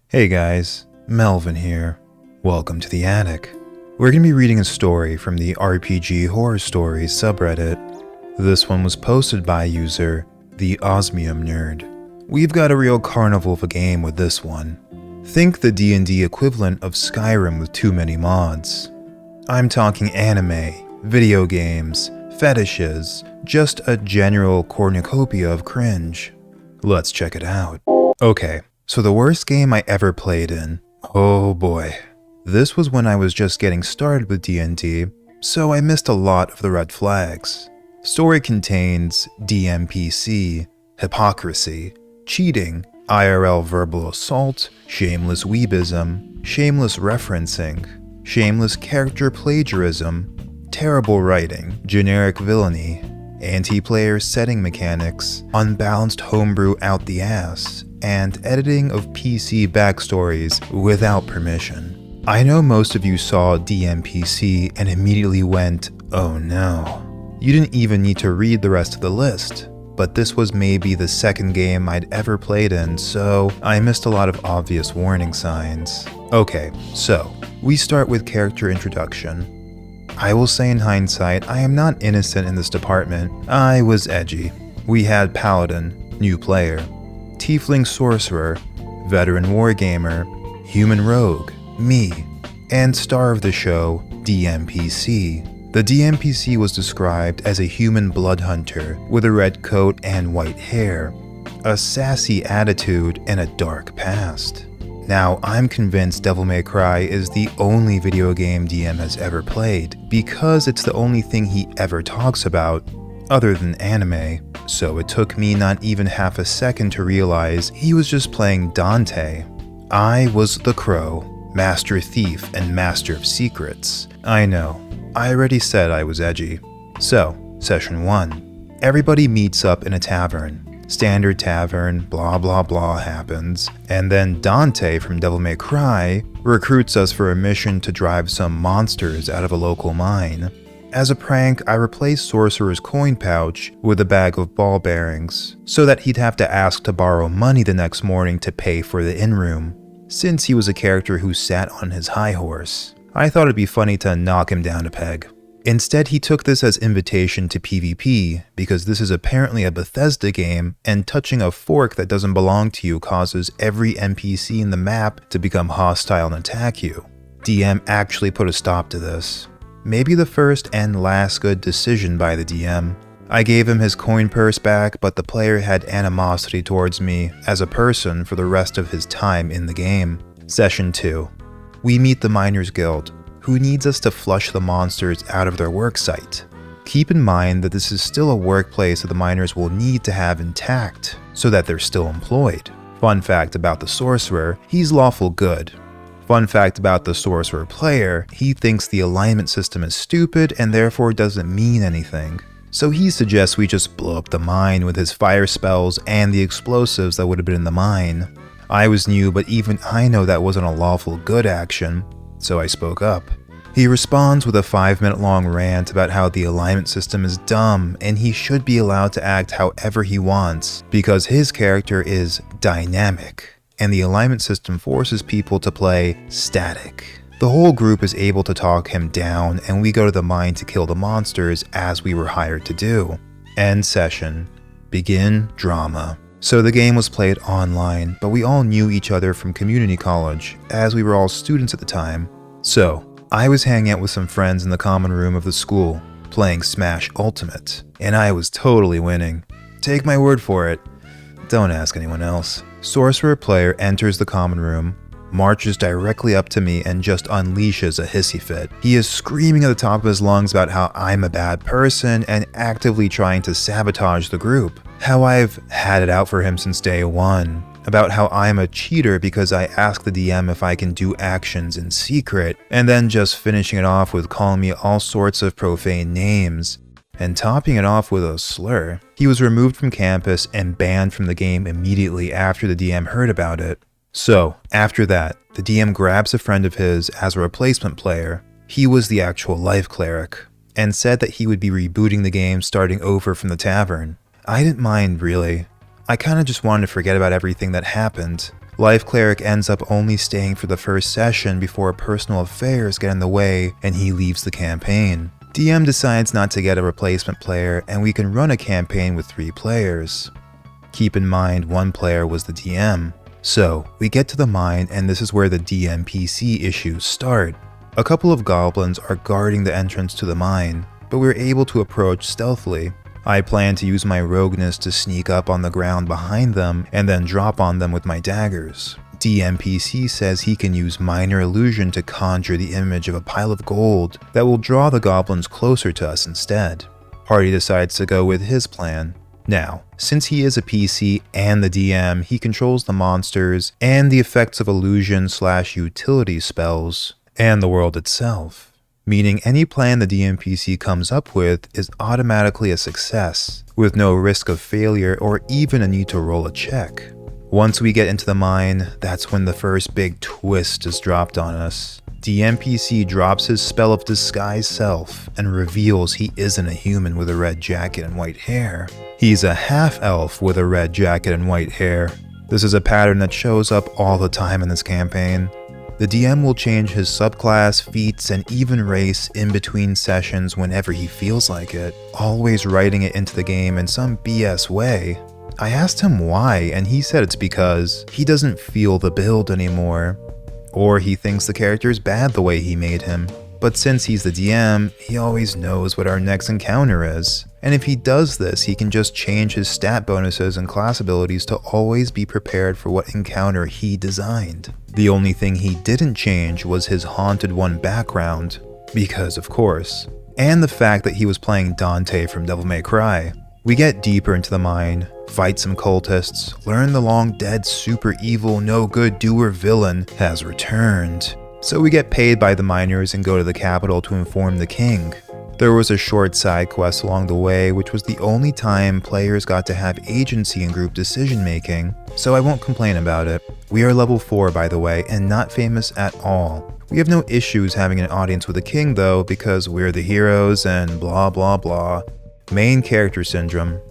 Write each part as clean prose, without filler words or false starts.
Hey guys, Melvin here. Welcome to the attic. We're going to be reading a story from the RPG Horror Stories subreddit. This one was posted by user the Osmium Nerd. We've got a real carnival of a game with this one. Think the D&D equivalent of Skyrim with too many mods. I'm talking anime, video games, fetishes, just a general cornucopia of cringe. Let's check it out. Okay. So the worst game I ever played in, oh boy. This was when I was just getting started with D&D, so I missed a lot of the red flags. Story contains DMPC, hypocrisy, cheating, IRL verbal assault, shameless weebism, shameless referencing, shameless character plagiarism, terrible writing, generic villainy, anti-player setting mechanics, unbalanced homebrew out the ass, and editing of PC backstories without permission. I know most of you saw DMPC and immediately went, oh no. You didn't even need to read the rest of the list, but this was maybe the second game I'd ever played in, so I missed a lot of obvious warning signs. Okay, so we start with character introduction. I will say in hindsight, I am not innocent in this department. I was edgy. We had Paladin, new player, Tiefling Sorcerer, Veteran Wargamer, Human Rogue, me, and star of the show, DMPC. The DMPC was described as a human blood hunter with a red coat and white hair, a sassy attitude, and a dark past. Now, I'm convinced Devil May Cry is the only video game DM has ever played, because it's the only thing he ever talks about, other than anime. So it took me not even half a second to realize he was just playing Dante. I was the Crow, Master Thief and Master of Secrets. I know, I already said I was edgy. So, session 1. Everybody meets up in a tavern. Standard tavern, blah blah blah happens, and then Dante from Devil May Cry recruits us for a mission to drive some monsters out of a local mine. As a prank, I replaced Sorcerer's coin pouch with a bag of ball bearings, so that he'd have to ask to borrow money the next morning to pay for the in-room, since he was a character who sat on his high horse. I thought it'd be funny to knock him down a peg. Instead, he took this as invitation to PvP, because this is apparently a Bethesda game, and touching a fork that doesn't belong to you causes every NPC in the map to become hostile and attack you. DM actually put a stop to this. Maybe the first and last good decision by the DM. I gave him his coin purse back, but the player had animosity towards me as a person for the rest of his time in the game. Session 2. We meet the Miners Guild, who needs us to flush the monsters out of their work site. Keep in mind that this is still a workplace that the miners will need to have intact, so that they're still employed. Fun fact about the Sorcerer, he's lawful good. Fun fact about the Sorcerer player, he thinks the alignment system is stupid and therefore doesn't mean anything. So he suggests we just blow up the mine with his fire spells and the explosives that would have been in the mine. I was new, but even I know that wasn't a lawful good action, so I spoke up. He responds with a 5-minute long rant about how the alignment system is dumb and he should be allowed to act however he wants because his character is dynamic, and the alignment system forces people to play static. The whole group is able to talk him down, and we go to the mine to kill the monsters as we were hired to do. End session. Begin drama. So the game was played online, but we all knew each other from community college, as we were all students at the time. So, I was hanging out with some friends in the common room of the school, playing Smash Ultimate, and I was totally winning. Take my word for it. Don't ask anyone else. Sorcerer player enters the common room, marches directly up to me and just unleashes a hissy fit. He is screaming at the top of his lungs about how I'm a bad person and actively trying to sabotage the group. How I've had it out for him since day one. About how I'm a cheater because I ask the DM if I can do actions in secret, and then just finishing it off with calling me all sorts of profane names, and topping it off with a slur. He was removed from campus and banned from the game immediately after the DM heard about it. So, after that, the DM grabs a friend of his as a replacement player. He was the actual life cleric, and said that he would be rebooting the game starting over from the tavern. I didn't mind really. I kinda just wanted to forget about everything that happened. Life Cleric ends up only staying for the first session before personal affairs get in the way and he leaves the campaign. DM decides not to get a replacement player and we can run a campaign with 3 players. Keep in mind, 1 player was the DM. So, we get to the mine and this is where the DM PC issues start. A couple of goblins are guarding the entrance to the mine, but we're able to approach stealthily. I plan to use my rogueness to sneak up on the ground behind them and then drop on them with my daggers. DMPC says he can use minor illusion to conjure the image of a pile of gold that will draw the goblins closer to us instead. Party decides to go with his plan. Now, since he is a PC and the DM, he controls the monsters and the effects of illusion/utility spells and the world itself. Meaning any plan the DMPC comes up with is automatically a success, with no risk of failure or even a need to roll a check. Once we get into the mine, that's when the first big twist is dropped on us. DMPC drops his spell of disguise self and reveals he isn't a human with a red jacket and white hair. He's a half-elf with a red jacket and white hair. This is a pattern that shows up all the time in this campaign. The DM will change his subclass, feats, and even race in between sessions whenever he feels like it, always writing it into the game in some BS way. I asked him why, and he said it's because he doesn't feel the build anymore, or he thinks the character is bad the way he made him. But since he's the DM, he always knows what our next encounter is. And if he does this, he can just change his stat bonuses and class abilities to always be prepared for what encounter he designed. The only thing he didn't change was his Haunted One background, because of course, and the fact that he was playing Dante from Devil May Cry. We get deeper into the mine, fight some cultists, learn the long dead super evil no good doer villain has returned. So we get paid by the miners and go to the capital to inform the king. There was a short side quest along the way, which was the only time players got to have agency in group decision making, so I won't complain about it. We are level 4 by the way, and not famous at all. We have no issues having an audience with the king though, because we're the heroes and blah blah blah. Main character syndrome.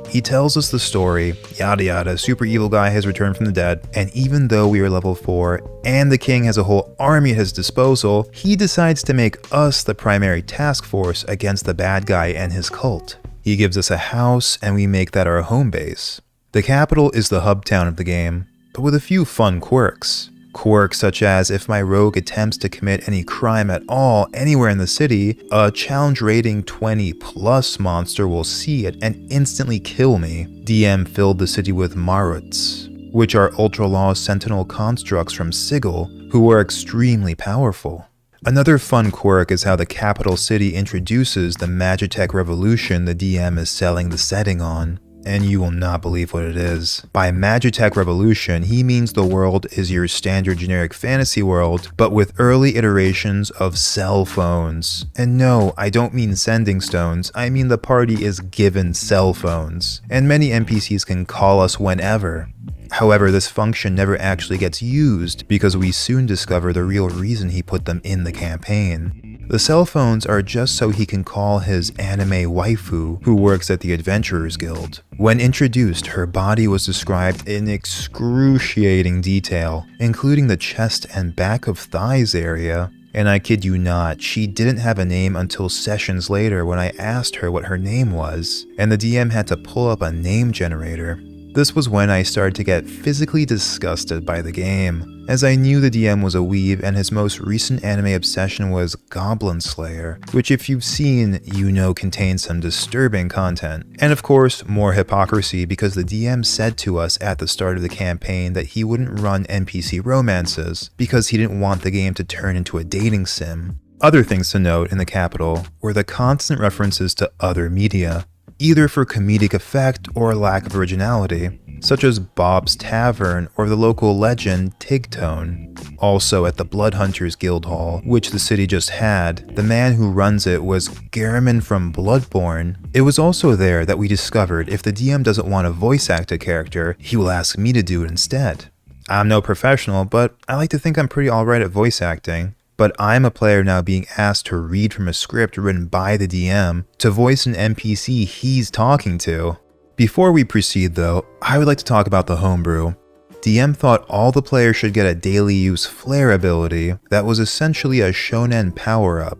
He tells us the story, yada yada, super evil guy has returned from the dead, and even though we are level 4 and the king has a whole army at his disposal, he decides to make us the primary task force against the bad guy and his cult. He gives us a house and we make that our home base. The capital is the hub town of the game, but with a few fun quirks. Quirks such as if my rogue attempts to commit any crime at all anywhere in the city, a challenge rating 20+ monster will see it and instantly kill me. DM filled the city with Maruts, which are ultra-law sentinel constructs from Sigil, who are extremely powerful. Another fun quirk is how the capital city introduces the Magitech revolution the DM is selling the setting on. And you will not believe what it is. By Magitech Revolution, he means the world is your standard generic fantasy world, but with early iterations of cell phones. And no, I don't mean sending stones, I mean the party is given cell phones, and many NPCs can call us whenever. However, this function never actually gets used because we soon discover the real reason he put them in the campaign. The cell phones are just so he can call his anime waifu, who works at the Adventurers Guild. When introduced, her body was described in excruciating detail, including the chest and back of thighs area. And I kid you not, she didn't have a name until sessions later when I asked her what her name was, and the DM had to pull up a name generator. This was when I started to get physically disgusted by the game, as I knew the DM was a weeb and his most recent anime obsession was Goblin Slayer, which if you've seen, you know contains some disturbing content. And of course, more hypocrisy because the DM said to us at the start of the campaign that he wouldn't run NPC romances because he didn't want the game to turn into a dating sim. Other things to note in the capital were the constant references to other media, either for comedic effect or lack of originality, such as Bob's Tavern or the local legend Tigtone. Also at the Bloodhunters Guild Hall, which the city just had, the man who runs it was Garamond from Bloodborne. It was also there that we discovered if the DM doesn't want to voice act a character, he will ask me to do it instead. I'm no professional, but I like to think I'm pretty alright at voice acting. But I'm a player now being asked to read from a script written by the DM to voice an NPC he's talking to. Before we proceed though, I would like to talk about the homebrew. DM thought all the players should get a daily use flare ability that was essentially a shonen power-up.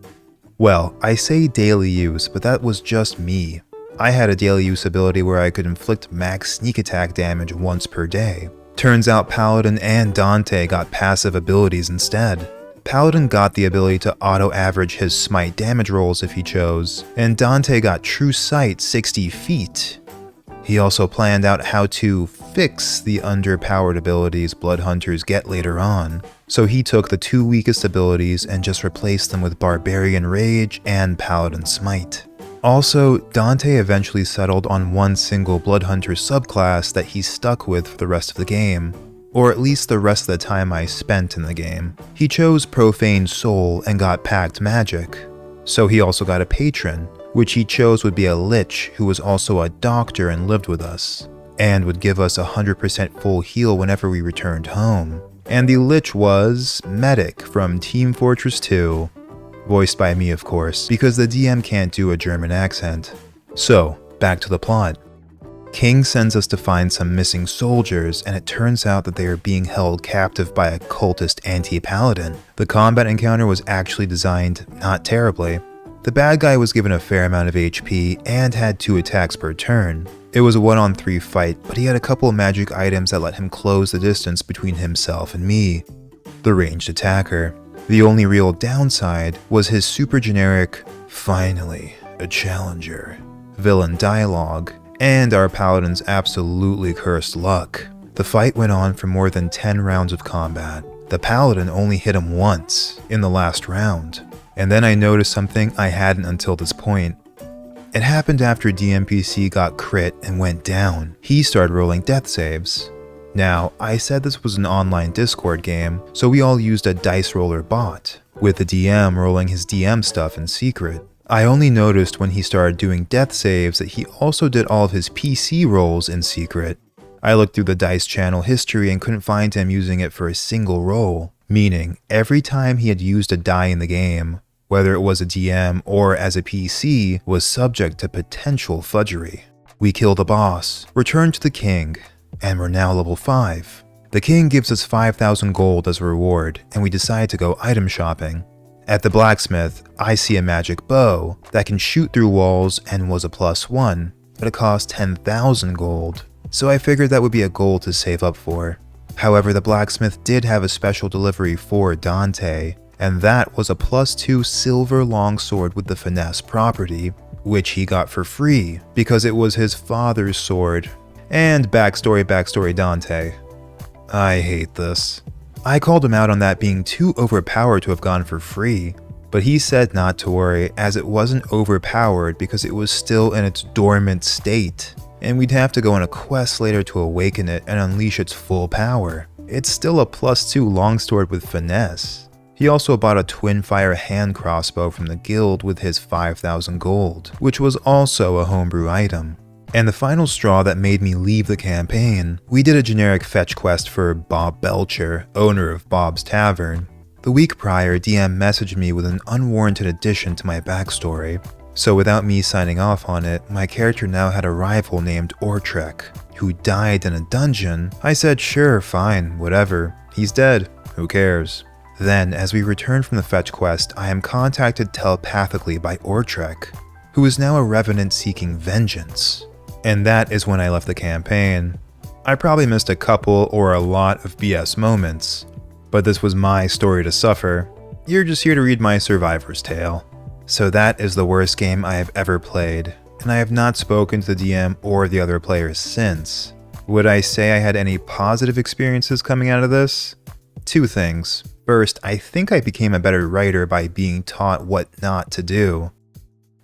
Well, I say daily use, but that was just me. I had a daily use ability where I could inflict max sneak attack damage once per day. Turns out Paladin and Dante got passive abilities instead. Paladin got the ability to auto-average his smite damage rolls if he chose, and Dante got true sight 60 feet. He also planned out how to fix the underpowered abilities Blood Hunters get later on, so he took the 2 weakest abilities and just replaced them with Barbarian Rage and Paladin Smite. Also, Dante eventually settled on one single Blood Hunter subclass that he stuck with for the rest of the game, or at least the rest of the time I spent in the game. He chose Profane Soul and got Pact Magic, so he also got a patron, which he chose would be a Lich who was also a doctor and lived with us, and would give us 100% full heal whenever we returned home. And the Lich was Medic from Team Fortress 2. Voiced by me, of course, because the DM can't do a German accent. So, back to the plot. King sends us to find some missing soldiers, and it turns out that they are being held captive by a cultist anti-paladin. The combat encounter was actually designed not terribly. The bad guy was given a fair amount of HP and had 2 attacks per turn. It was a 1-on-3 fight, but he had a couple of magic items that let him close the distance between himself and me, the ranged attacker. The only real downside was his super generic, "Finally, a challenger" villain dialogue, and our paladin's absolutely cursed luck. The fight went on for more than 10 rounds of combat. The paladin only hit him once, in the last round. And then I noticed something I hadn't until this point. It happened after DMPC got crit and went down. He started rolling death saves. Now, I said this was an online Discord game, so we all used a dice roller bot, with the DM rolling his DM stuff in secret. I only noticed when he started doing death saves that he also did all of his PC rolls in secret. I looked through the dice channel history and couldn't find him using it for a single roll, meaning every time he had used a die in the game, whether it was a DM or as a PC, was subject to potential fudgery. We kill the boss, return to the king, and we're now level 5. The king gives us 5,000 gold as a reward, and we decide to go item shopping. At the blacksmith, I see a magic bow that can shoot through walls and was a +1, but it cost 10,000 gold, so I figured that would be a goal to save up for. However, the blacksmith did have a special delivery for Dante, and that was a +2 silver longsword with the finesse property, which he got for free because it was his father's sword. And backstory Dante. I hate this. I called him out on that being too overpowered to have gone for free, but he said not to worry as it wasn't overpowered because it was still in its dormant state, and we'd have to go on a quest later to awaken it and unleash its full power. It's still a +2 longsword with finesse. He also bought a twin fire hand crossbow from the guild with his 5,000 gold, which was also a homebrew item. And the final straw that made me leave the campaign, we did a generic fetch quest for Bob Belcher, owner of Bob's Tavern. The week prior, DM messaged me with an unwarranted addition to my backstory. So without me signing off on it, my character now had a rival named Ortrek, who died in a dungeon. I said sure, fine, whatever. He's dead, who cares? Then, as we return from the fetch quest, I am contacted telepathically by Ortrek, who is now a revenant seeking vengeance. And that is when I left the campaign. I probably missed a couple or a lot of BS moments, but this was my story to suffer. You're just here to read my survivor's tale. So that is the worst game I have ever played, and I have not spoken to the DM or the other players since. Would I say I had any positive experiences coming out of this? 2 things. First, I think I became a better writer by being taught what not to do.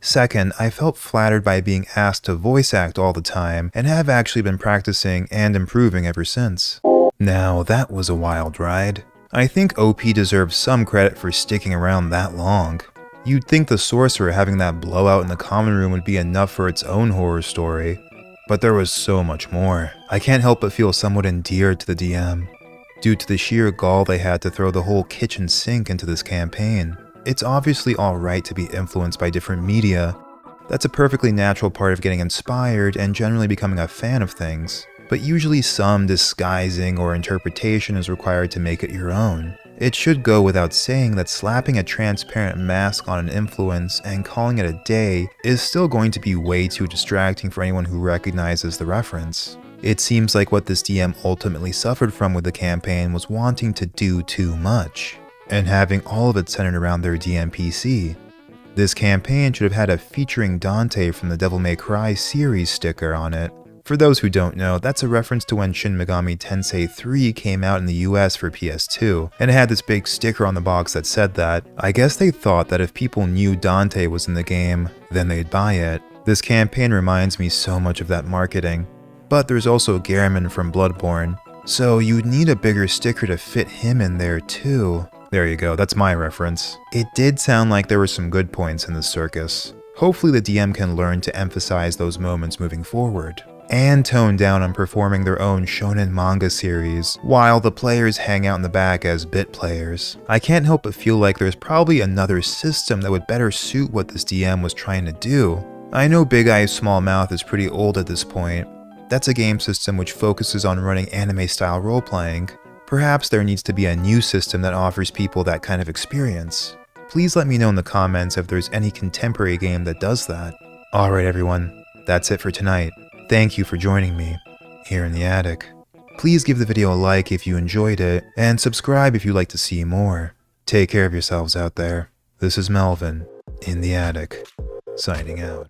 Second, I felt flattered by being asked to voice act all the time and have actually been practicing and improving ever since. Now, that was a wild ride. I think OP deserves some credit for sticking around that long. You'd think the sorcerer having that blowout in the common room would be enough for its own horror story, but there was so much more. I can't help but feel somewhat endeared to the DM, due to the sheer gall they had to throw the whole kitchen sink into this campaign. It's obviously alright to be influenced by different media. That's a perfectly natural part of getting inspired and generally becoming a fan of things. but usually some disguising or interpretation is required to make it your own. It should go without saying that slapping a transparent mask on an influence and calling it a day is still going to be way too distracting for anyone who recognizes the reference. It seems like what this DM ultimately suffered from with the campaign was wanting to do too much, and having all of it centered around their DM PC. This campaign should have had a featuring Dante from the Devil May Cry series sticker on it. For those who don't know, that's a reference to when Shin Megami Tensei 3 came out in the US for PS2, and it had this big sticker on the box that said that. I guess they thought that if people knew Dante was in the game, then they'd buy it. This campaign reminds me so much of that marketing. But there's also Garamond from Bloodborne, so you'd need a bigger sticker to fit him in there too. There you go, that's my reference. It did sound like there were some good points in this circus. Hopefully the DM can learn to emphasize those moments moving forward, and tone down on performing their own shonen manga series, while the players hang out in the back as bit players. I can't help but feel like there's probably another system that would better suit what this DM was trying to do. I know Big Eye Small Mouth is pretty old at this point. That's a game system which focuses on running anime-style role-playing. Perhaps there needs to be a new system that offers people that kind of experience. Please let me know in the comments if there's any contemporary game that does that. Alright everyone, that's it for tonight. Thank you for joining me here in the attic. Please give the video a like if you enjoyed it, and subscribe if you'd like to see more. Take care of yourselves out there. This is Melvin, in the attic, signing out.